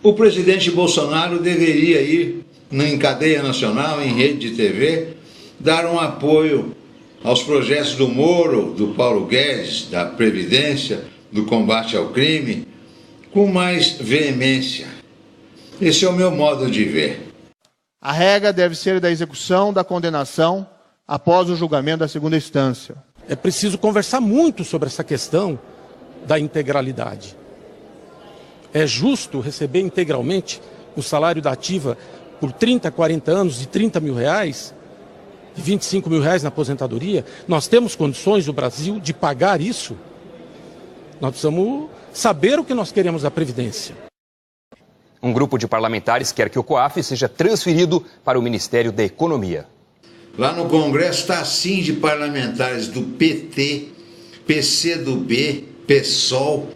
O presidente Bolsonaro deveria ir em cadeia nacional, em rede de TV, dar um apoio aos projetos do Moro, do Paulo Guedes, da Previdência, do combate ao crime, com mais veemência. Esse é o meu modo de ver. A regra deve ser da execução da condenação após o julgamento da segunda instância. É preciso conversar muito sobre essa questão da integralidade. É justo receber integralmente o salário da ativa por 30, 40 anos de R$30 mil, de R$25 mil na aposentadoria? Nós temos condições no Brasil de pagar isso? Nós precisamos saber o que nós queremos da Previdência. Um grupo de parlamentares quer que o COAF seja transferido para o Ministério da Economia. Lá no Congresso está assim de parlamentares do PT, PCdoB, PSOL,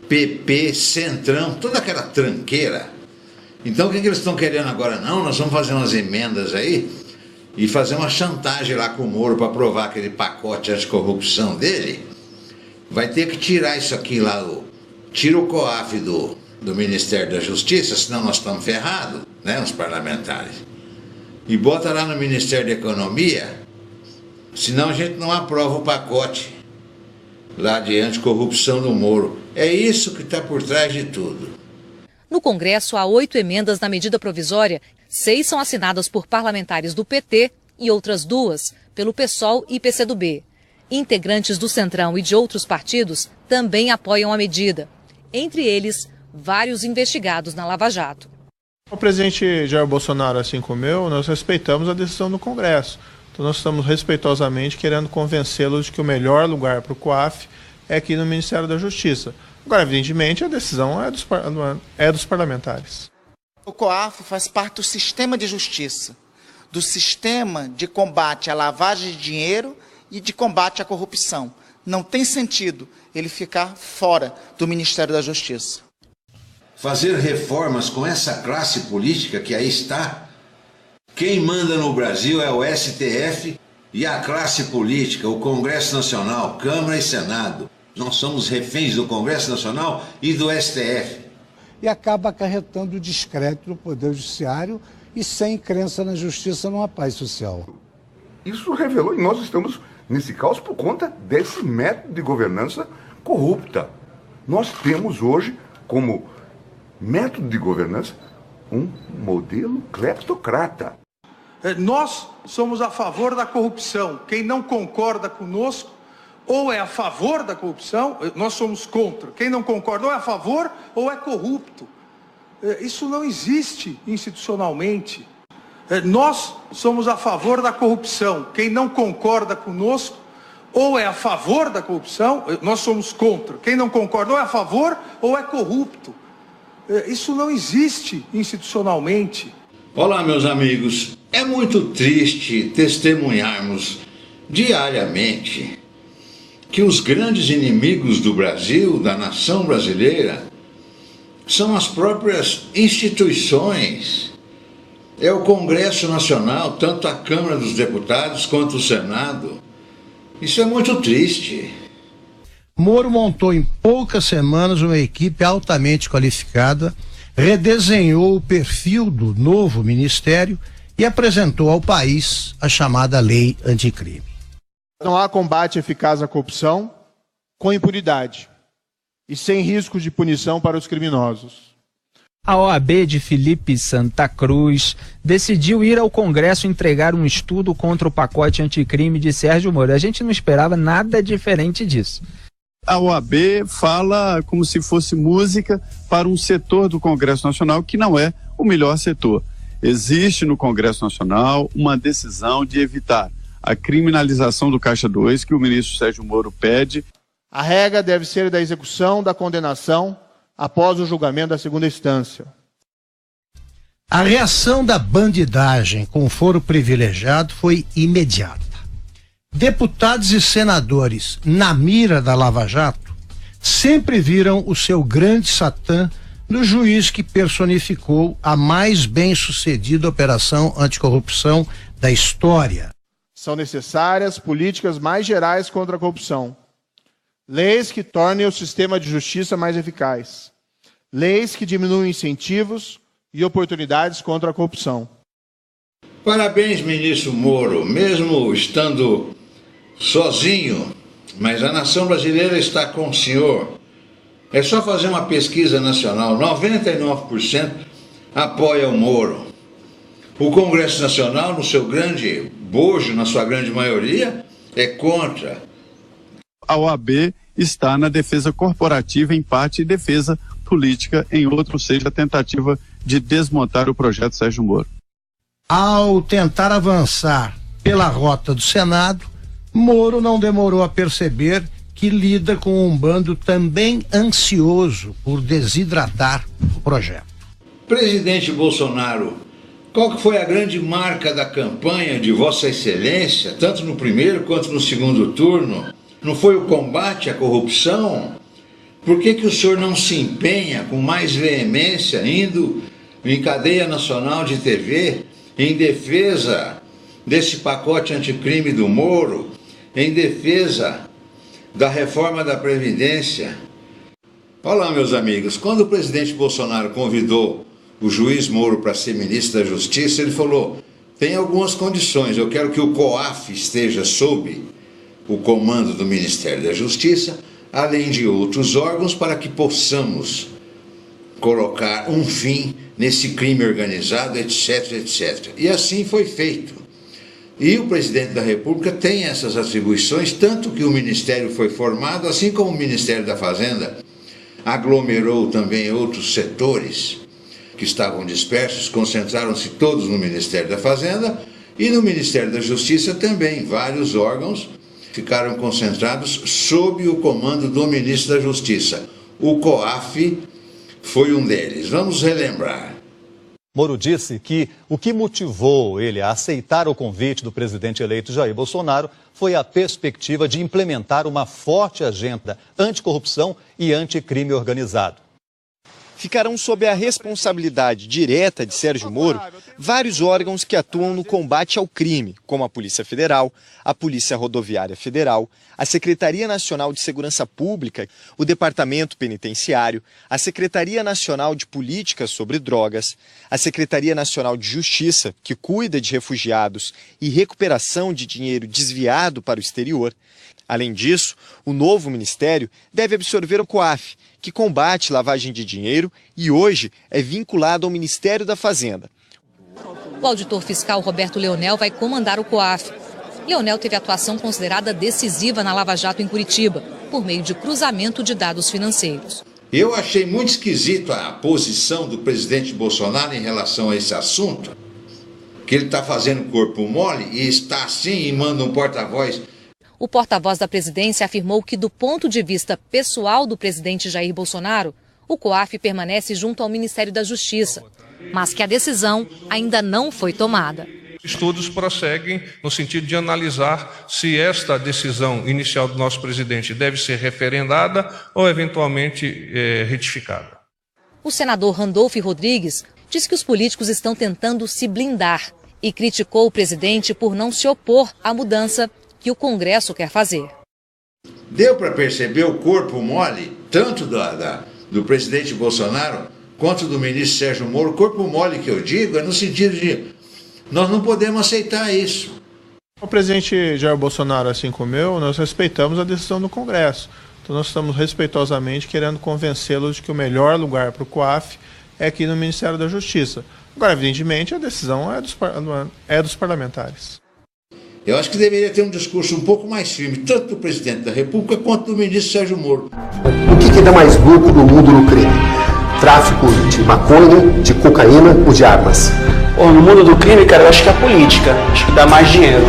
PP, Centrão, toda aquela tranqueira. Então o que eles estão querendo agora? Não, nós vamos fazer umas emendas aí e fazer uma chantagem lá com o Moro para aprovar aquele pacote anticorrupção dele. Vai ter que tirar isso aqui lá, tira o COAF do Ministério da Justiça, senão nós estamos ferrados, né, os parlamentares. E bota lá no Ministério da Economia, senão a gente não aprova o pacote lá de anticorrupção do Moro. É isso que está por trás de tudo. No Congresso, há 8 emendas na medida provisória. 6 são assinadas por parlamentares do PT e outras 2 pelo PSOL e PCdoB. Integrantes do Centrão e de outros partidos também apoiam a medida. Entre eles, vários investigados na Lava Jato. O presidente Jair Bolsonaro, assim como eu, nós respeitamos a decisão do Congresso. Então nós estamos respeitosamente querendo convencê-los de que o melhor lugar para o COAF é aqui no Ministério da Justiça. Agora, evidentemente, a decisão é dos parlamentares. O COAF faz parte do sistema de justiça, do sistema de combate à lavagem de dinheiro e de combate à corrupção. Não tem sentido ele ficar fora do Ministério da Justiça. Fazer reformas com essa classe política que aí está, quem manda no Brasil é o STF e a classe política, o Congresso Nacional, Câmara e Senado. Nós somos reféns do Congresso Nacional e do STF. E acaba acarretando descrédito no Poder Judiciário e sem crença na justiça não há paz social. Isso revelou, e nós estamos nesse caos por conta desse método de governança corrupta. Nós temos hoje, como método de governança, um modelo cleptocrata. Nós somos a favor da corrupção. Quem não concorda conosco, ou é a favor da corrupção, nós somos contra. Quem não concorda ou é a favor ou é corrupto. Isso não existe institucionalmente. Nós somos a favor da corrupção. Quem não concorda conosco, ou é a favor da corrupção, nós somos contra. Quem não concorda ou é a favor ou é corrupto. Isso não existe institucionalmente. Olá, meus amigos. É muito triste testemunharmos diariamente que os grandes inimigos do Brasil, da nação brasileira, são as próprias instituições. É o Congresso Nacional, tanto a Câmara dos Deputados quanto o Senado. Isso é muito triste. Moro montou em poucas semanas uma equipe altamente qualificada, redesenhou o perfil do novo ministério e apresentou ao país a chamada Lei Anticrime. Não há combate eficaz à corrupção com impunidade e sem risco de punição para os criminosos. A OAB de Felipe Santa Cruz decidiu ir ao Congresso entregar um estudo contra o pacote anticrime de Sérgio Moro. A gente não esperava nada diferente disso. A OAB fala como se fosse música para um setor do Congresso Nacional que não é o melhor setor. Existe no Congresso Nacional uma decisão de evitar a criminalização do Caixa 2 que o ministro Sérgio Moro pede. A regra deve ser da execução da condenação após o julgamento da segunda instância. A reação da bandidagem com foro privilegiado foi imediata. Deputados e senadores na mira da Lava Jato sempre viram o seu grande satã no juiz que personificou a mais bem-sucedida operação anticorrupção da história. São necessárias políticas mais gerais contra a corrupção. Leis que tornem o sistema de justiça mais eficaz. leis que diminuem incentivos e oportunidades contra a corrupção. Parabéns, ministro Moro, mesmo estando sozinho, mas a nação brasileira está com o senhor. É só fazer uma pesquisa nacional, 99% apoia o Moro. O Congresso Nacional, no seu grande bojo, na sua grande maioria, é contra. A OAB está na defesa corporativa em parte e defesa política em outro, ou seja, a tentativa de desmontar o projeto Sérgio Moro. Ao tentar avançar pela rota do Senado, Moro não demorou a perceber que lida com um bando também ansioso por desidratar o projeto. Presidente Bolsonaro, qual que foi a grande marca da campanha de Vossa Excelência, tanto no primeiro quanto no segundo turno? Não foi o combate à corrupção? Por que o senhor não se empenha com mais veemência, indo em cadeia nacional de TV, em defesa desse pacote anticrime do Moro, em defesa da reforma da Previdência? Olá, meus amigos, quando o presidente Bolsonaro convidou o juiz Moro para ser ministro da Justiça, ele falou: tem algumas condições, eu quero que o COAF esteja sob o comando do Ministério da Justiça, além de outros órgãos, para que possamos colocar um fim nesse crime organizado, etc, etc. E assim foi feito. E o presidente da República tem essas atribuições, tanto que o Ministério foi formado, assim como o Ministério da Fazenda aglomerou também outros setores que estavam dispersos, concentraram-se todos no Ministério da Fazenda, e no Ministério da Justiça também, vários órgãos ficaram concentrados sob o comando do ministro da Justiça. O COAF foi um deles. Vamos relembrar. Moro disse que o que motivou ele a aceitar o convite do presidente eleito Jair Bolsonaro foi a perspectiva de implementar uma forte agenda anticorrupção e anticrime organizado. Ficarão sob a responsabilidade direta de Sérgio Moro vários órgãos que atuam no combate ao crime, como a Polícia Federal, a Polícia Rodoviária Federal, a Secretaria Nacional de Segurança Pública, o Departamento Penitenciário, a Secretaria Nacional de Políticas sobre Drogas, a Secretaria Nacional de Justiça, que cuida de refugiados e recuperação de dinheiro desviado para o exterior. Além disso, o novo ministério deve absorver o COAF, que combate lavagem de dinheiro e hoje é vinculado ao Ministério da Fazenda. O auditor fiscal Roberto Leonel vai comandar o COAF. Leonel teve atuação considerada decisiva na Lava Jato em Curitiba, por meio de cruzamento de dados financeiros. Eu achei muito esquisito a posição do presidente Bolsonaro em relação a esse assunto, que ele está fazendo corpo mole e está assim e manda um porta-voz. O porta-voz da presidência afirmou que, do ponto de vista pessoal do presidente Jair Bolsonaro, o COAF permanece junto ao Ministério da Justiça, mas que a decisão ainda não foi tomada. Estudos prosseguem no sentido de analisar se esta decisão inicial do nosso presidente deve ser referendada ou eventualmente retificada. O senador Randolfo Rodrigues diz que os políticos estão tentando se blindar e criticou o presidente por não se opor à mudança que o Congresso quer fazer. Deu para perceber o corpo mole, tanto do presidente Bolsonaro quanto do ministro Sérgio Moro. Corpo mole que eu digo é no sentido de nós não podemos aceitar isso. O presidente Jair Bolsonaro, assim como eu, nós respeitamos a decisão do Congresso. Então nós estamos respeitosamente querendo convencê-lo de que o melhor lugar para o COAF é aqui no Ministério da Justiça. Agora, evidentemente, a decisão é dos parlamentares. Eu acho que deveria ter um discurso um pouco mais firme, tanto do presidente da República quanto do ministro Sérgio Moro. O que dá mais lucro no mundo no crime? Tráfico de maconha, de cocaína ou de armas? No mundo do crime, cara, eu acho que é a política. Acho que dá mais dinheiro.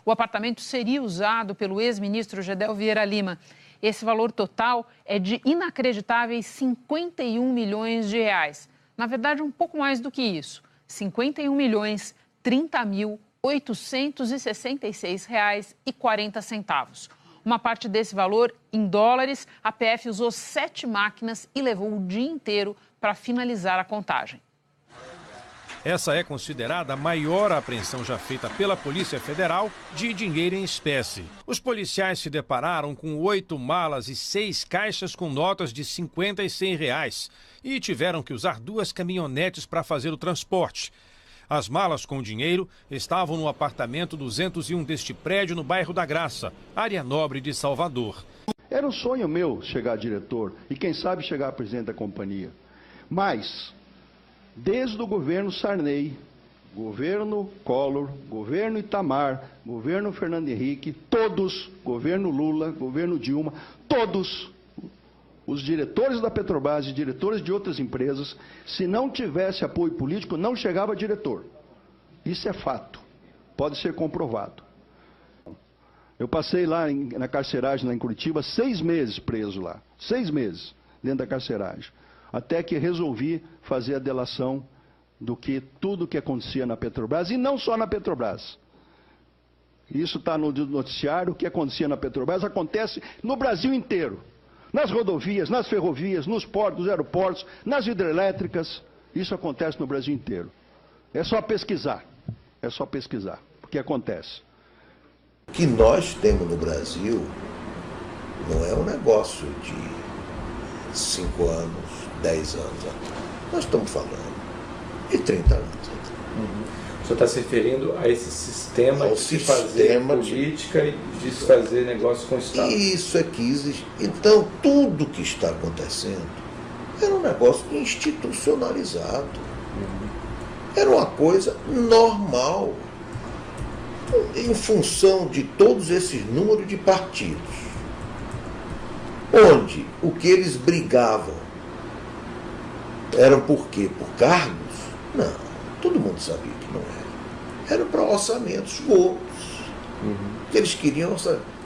O apartamento seria usado pelo ex-ministro Gedel Vieira Lima. Esse valor total é de inacreditáveis 51 milhões de reais. Na verdade, um pouco mais do que isso. 51 milhões, 30 mil, R$ 866,40. Uma parte desse valor em dólares, a PF usou 7 máquinas e levou o dia inteiro para finalizar a contagem. Essa é considerada a maior apreensão já feita pela Polícia Federal de dinheiro em espécie. Os policiais se depararam com 8 malas e 6 caixas com notas de 50 e 100 reais e tiveram que usar 2 caminhonetes para fazer o transporte. As malas com dinheiro estavam no apartamento 201 deste prédio no bairro da Graça, área nobre de Salvador. Era um sonho meu chegar a diretor e quem sabe chegar a presidente da companhia. Mas, desde o governo Sarney, governo Collor, governo Itamar, governo Fernando Henrique, todos, governo Lula, governo Dilma, todos os diretores da Petrobras e diretores de outras empresas, se não tivesse apoio político, não chegava a diretor. Isso é fato, pode ser comprovado. Eu passei lá na carceragem, lá em Curitiba, 6 meses preso lá, 6 meses dentro da carceragem, até que resolvi fazer a delação do que tudo que acontecia na Petrobras, e não só na Petrobras. Isso está no noticiário, o que acontecia na Petrobras acontece no Brasil inteiro. Nas rodovias, nas ferrovias, nos portos, nos aeroportos, nas hidrelétricas, isso acontece no Brasil inteiro. É só pesquisar, o que acontece. O que nós temos no Brasil não é um negócio de 5 anos, 10 anos atrás. Nós estamos falando de 30 anos atrás. O senhor está se referindo a esse sistema de se fazer política e de se fazer negócio com o Estado. Isso é que existe. Então, tudo que está acontecendo era um negócio institucionalizado. Era uma coisa normal. Em função de todos esses números de partidos, onde o que eles brigavam era por quê? Por cargos? Não, todo mundo sabia que não era. Era para orçamentos gordos. Que eles queriam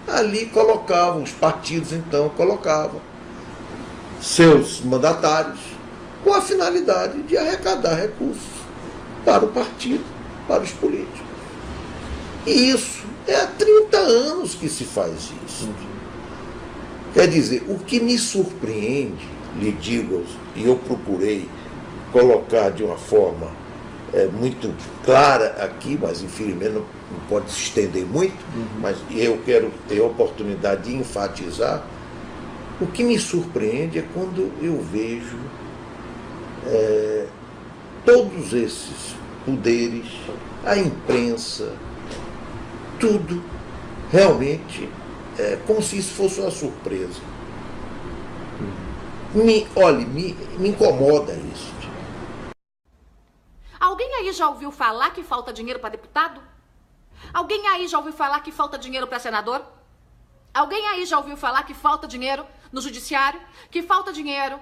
ali colocavam, os partidos então colocavam seus mandatários com a finalidade de arrecadar recursos para o partido, para os políticos. E isso é há 30 anos que se faz isso. Quer dizer, o que me surpreende, lhe digo, e eu procurei colocar de uma forma muito clara aqui, mas infelizmente não pode se estender muito, mas eu quero ter a oportunidade de enfatizar. O que me surpreende é quando eu vejo todos esses poderes, a imprensa, tudo realmente como se isso fosse uma surpresa. Me incomoda isso. Alguém aí já ouviu falar que falta dinheiro para deputado? Alguém aí já ouviu falar que falta dinheiro para senador? Alguém aí já ouviu falar que falta dinheiro no judiciário? Que falta dinheiro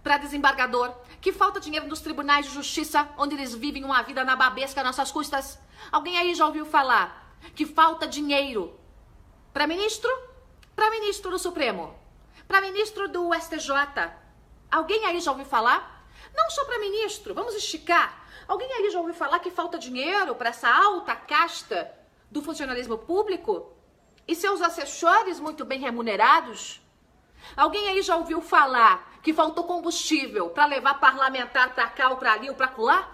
para desembargador? Que falta dinheiro nos tribunais de justiça, onde eles vivem uma vida na babesca às nossas custas? Alguém aí já ouviu falar que falta dinheiro para ministro? Para ministro do Supremo? Para ministro do STJ? Alguém aí já ouviu falar? Não só para ministro, vamos esticar. Alguém aí já ouviu falar que falta dinheiro para essa alta casta do funcionalismo público? E seus assessores muito bem remunerados? Alguém aí já ouviu falar que faltou combustível para levar parlamentar para cá ou para ali ou para acolá?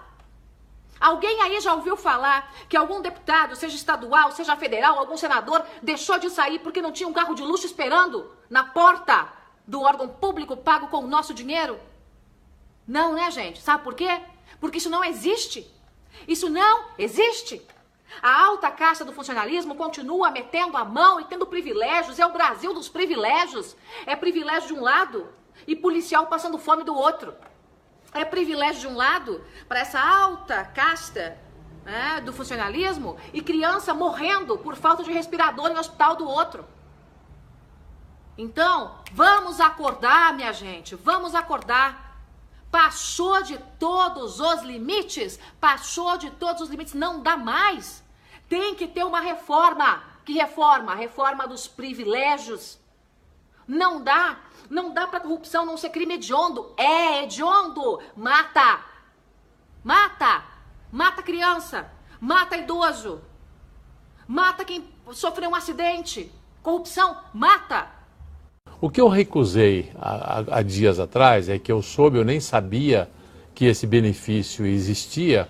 Alguém aí já ouviu falar que algum deputado, seja estadual, seja federal, algum senador, deixou de sair porque não tinha um carro de luxo esperando na porta do órgão público pago com o nosso dinheiro? Não, né, gente? Sabe por quê? Porque isso não existe. Isso não existe. A alta casta do funcionalismo continua metendo a mão e tendo privilégios. É o Brasil dos privilégios. É privilégio de um lado e policial passando fome do outro. É privilégio de um lado para essa alta casta do funcionalismo e criança morrendo por falta de respirador em hospital do outro. Então, vamos acordar, minha gente, vamos acordar. Passou de todos os limites, passou de todos os limites, não dá mais. Tem que ter uma reforma. Que reforma? A reforma dos privilégios. Não dá para a corrupção não ser crime hediondo. É hediondo. Mata criança, mata idoso, mata quem sofreu um acidente. Corrupção mata. O que eu recusei há dias atrás é que eu nem sabia que esse benefício existia,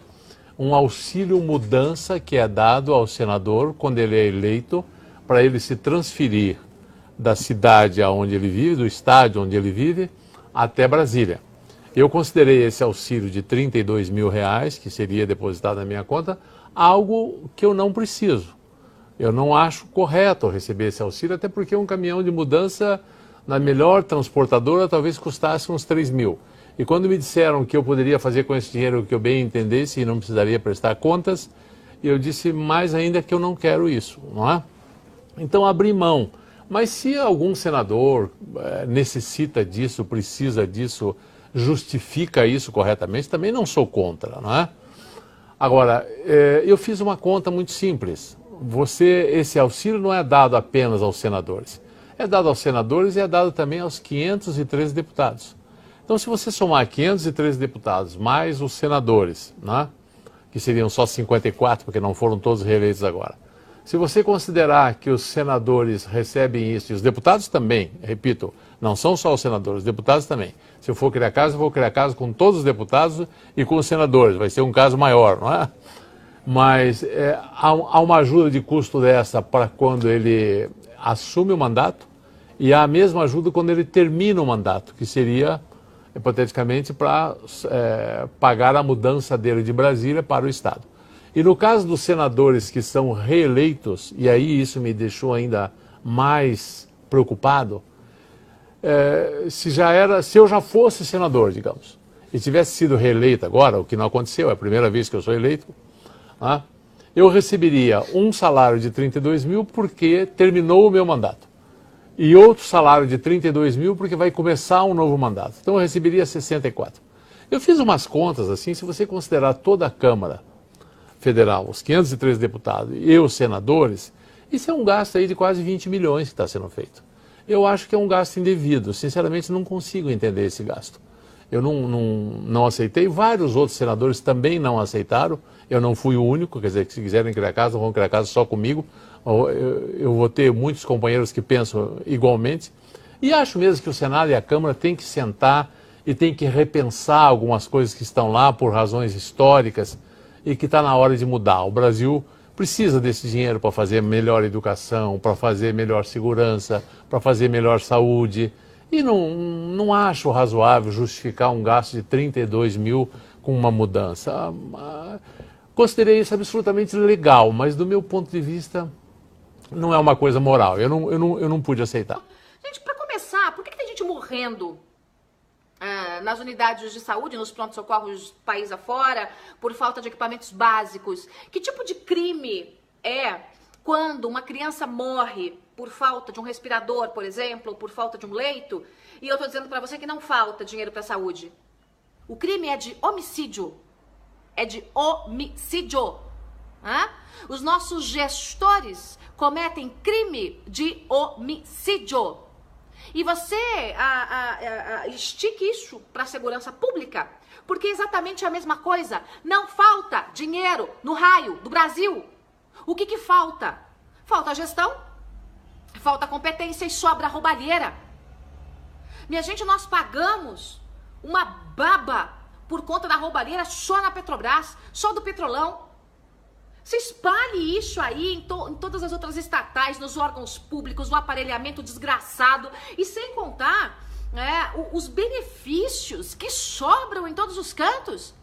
um auxílio mudança que é dado ao senador quando ele é eleito, para ele se transferir da cidade onde ele vive, do estádio onde ele vive, até Brasília. Eu considerei esse auxílio de R$32 mil, que seria depositado na minha conta, algo que eu não preciso. Eu não acho correto receber esse auxílio, até porque um caminhão de mudança na melhor transportadora talvez custasse uns 3 mil. E quando me disseram que eu poderia fazer com esse dinheiro o que eu bem entendesse e não precisaria prestar contas, eu disse mais ainda que eu não quero isso, não é? Então abri mão. Mas se algum senador necessita disso, precisa disso, justifica isso corretamente, também não sou contra, não é? Agora, eu fiz uma conta muito simples. Esse auxílio não é dado apenas aos senadores. É dado aos senadores e é dado também aos 513 deputados. Então, se você somar 513 deputados mais os senadores, né, que seriam só 54, porque não foram todos reeleitos agora. Se você considerar que os senadores recebem isso, e os deputados também, repito, não são só os senadores, os deputados também. Se eu for criar caso, eu vou criar caso com todos os deputados e com os senadores. Vai ser um caso maior, não é? Mas há uma ajuda de custo dessa para quando ele assume o mandato e há a mesma ajuda quando ele termina o mandato, que seria, hipoteticamente, para pagar a mudança dele de Brasília para o Estado. E no caso dos senadores que são reeleitos, e aí isso me deixou ainda mais preocupado, se eu já fosse senador, digamos, e tivesse sido reeleito agora, o que não aconteceu, é a primeira vez que eu sou eleito, eu receberia um salário de 32 mil porque terminou o meu mandato. E outro salário de 32 mil porque vai começar um novo mandato. Então eu receberia 64. Eu fiz umas contas assim, se você considerar toda a Câmara Federal, os 513 deputados e os senadores, isso é um gasto aí de quase 20 milhões que está sendo feito. Eu acho que é um gasto indevido. Sinceramente, não consigo entender esse gasto. Eu não aceitei. Vários outros senadores também não aceitaram. Eu não fui o único. Quer dizer, que se quiserem criar casa, vão criar casa só comigo. Eu vou ter muitos companheiros que pensam igualmente. E acho mesmo que o Senado e a Câmara têm que sentar e têm que repensar algumas coisas que estão lá por razões históricas e que está na hora de mudar. O Brasil precisa desse dinheiro para fazer melhor educação, para fazer melhor segurança, para fazer melhor saúde. E não acho razoável justificar um gasto de 32 mil com uma mudança. Considerei isso absolutamente legal, mas do meu ponto de vista não é uma coisa moral. Eu não pude aceitar. Gente, para começar, por que tem gente morrendo nas unidades de saúde, nos prontos-socorros país afora, por falta de equipamentos básicos? Que tipo de crime é quando uma criança morre por falta de um respirador, por exemplo, ou por falta de um leito, e eu tô dizendo para você que não falta dinheiro para a saúde? O crime é de homicídio. É de homicídio. Os nossos gestores cometem crime de homicídio. E você estique isso para a segurança pública, porque é exatamente a mesma coisa. Não falta dinheiro no raio do Brasil. O que falta? Falta gestão, falta competência e sobra roubalheira. Minha gente, nós pagamos uma baba por conta da roubalheira só na Petrobras, só do Petrolão. Você espalhe isso aí em todas as outras estatais, nos órgãos públicos, o aparelhamento desgraçado. E sem contar os benefícios que sobram em todos os cantos.